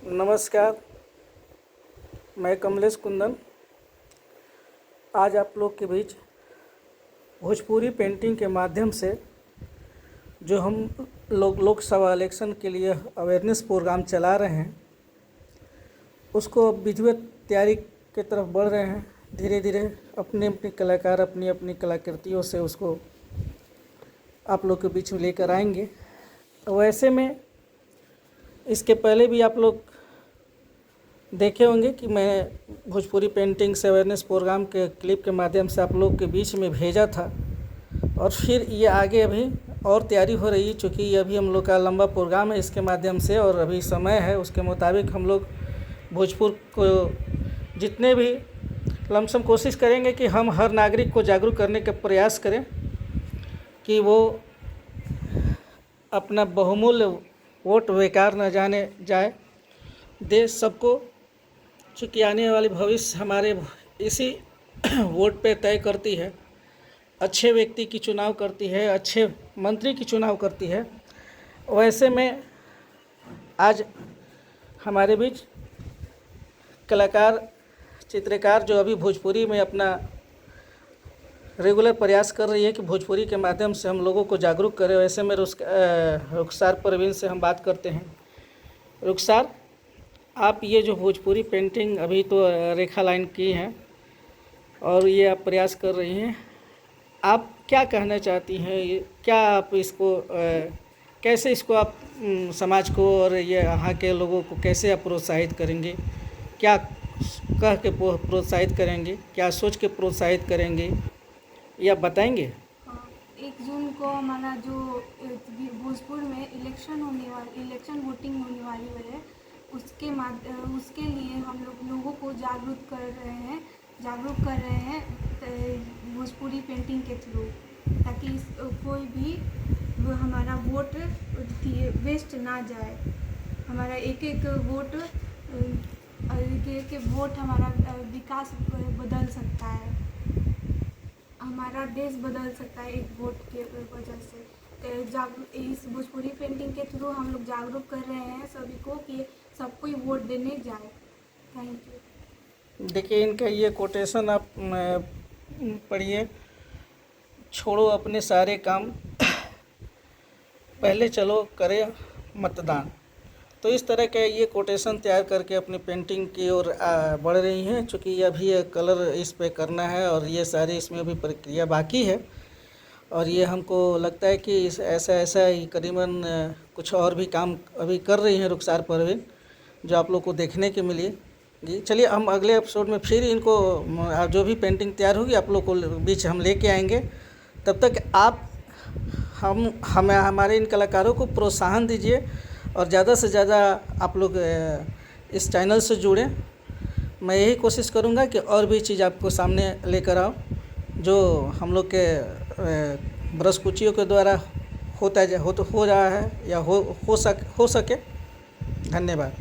नमस्कार, मैं कमलेश कुंदन आज आप लोग के बीच भोजपुरी पेंटिंग के माध्यम से जो हम लोग लोकसभा इलेक्शन के लिए अवेयरनेस प्रोग्राम चला रहे हैं उसको अब विधिवत तैयारी की तरफ बढ़ रहे हैं। धीरे धीरे अपने अपने कलाकार अपनी अपनी कलाकृतियों से उसको आप लोग के बीच में लेकर आएंगे। वैसे में इसके पहले भी आप लोग देखे होंगे कि मैं भोजपुरी पेंटिंग से अवेयरनेस प्रोग्राम के क्लिप के माध्यम से आप लोग के बीच में भेजा था और फिर ये आगे अभी और तैयारी हो रही है। चूँकि अभी हम लोग का लंबा प्रोग्राम है इसके माध्यम से और अभी समय है उसके मुताबिक हम लोग भोजपुर को जितने भी लमसम कोशिश करेंगे कि हम हर नागरिक को जागरूक करने का प्रयास करें कि वो अपना बहुमूल्य वोट बेकार न जाने जाए। देश सबको, चूँकि आने वाली भविष्य हमारे इसी वोट पे तय करती है। अच्छे व्यक्ति की चुनाव करती है, अच्छे मंत्री की चुनाव करती है। वैसे में आज हमारे बीच कलाकार चित्रकार जो अभी भोजपुरी में अपना रेगुलर प्रयास कर रही है कि भोजपुरी के माध्यम से हम लोगों को जागरूक करें। वैसे में रुखसार परवीन से हम बात करते हैं। रुखसार, आप ये जो भोजपुरी पेंटिंग अभी तो रेखा लाइन की हैं और ये आप प्रयास कर रही हैं, आप क्या कहना चाहती हैं? ये क्या आप इसको कैसे इसको आप समाज को और ये यहाँ के लोगों को कैसे आप प्रोत्साहित करेंगे? क्या कह के प्रोत्साहित करेंगे, क्या सोच के प्रोत्साहित करेंगे, ये आप बताएंगे? 1 जून को हमारा जो भोजपुर में इलेक्शन वोटिंग होने वाली है उसके लिए हम लोगों को जागरूक कर रहे हैं भोजपुरी पेंटिंग के थ्रू, ताकि कोई भी हमारा वोट वेस्ट ना जाए। हमारा एक एक वोट हमारा विकास बदल सकता है, हमारा देश बदल सकता है एक वोट के वजह से। इस भोजपुरी पेंटिंग के थ्रू हम लोग जागरूक कर रहे हैं सभी को कि सब कोई वोट देने जाए। Thank you. देखिए, इनका ये कोटेशन आप पढ़िए, छोड़ो अपने सारे काम, पहले चलो करें मतदान। तो इस तरह के ये कोटेशन तैयार करके अपनी पेंटिंग की ओर बढ़ रही हैं। चूँकि अभी ये कलर इस पे करना है और ये सारी इसमें अभी प्रक्रिया बाकी है और ये हमको लगता है कि ऐसा ही करीबन कुछ और भी काम अभी कर रही हैं रुखसार परवीन, जो आप लोग को देखने के मिली जी। चलिए, हम अगले एपिसोड में फिर इनको जो भी पेंटिंग तैयार होगी आप लोग को बीच हम लेके आएंगे। तब तक आप हमारे इन कलाकारों को प्रोत्साहन दीजिए और ज़्यादा से ज़्यादा आप लोग इस चैनल से जुड़ें। मैं यही कोशिश करूँगा कि और भी चीज़ आपको सामने लेकर आऊँ जो हम लोग के ब्रश कुचियों के द्वारा हो रहा है या हो सके। धन्यवाद।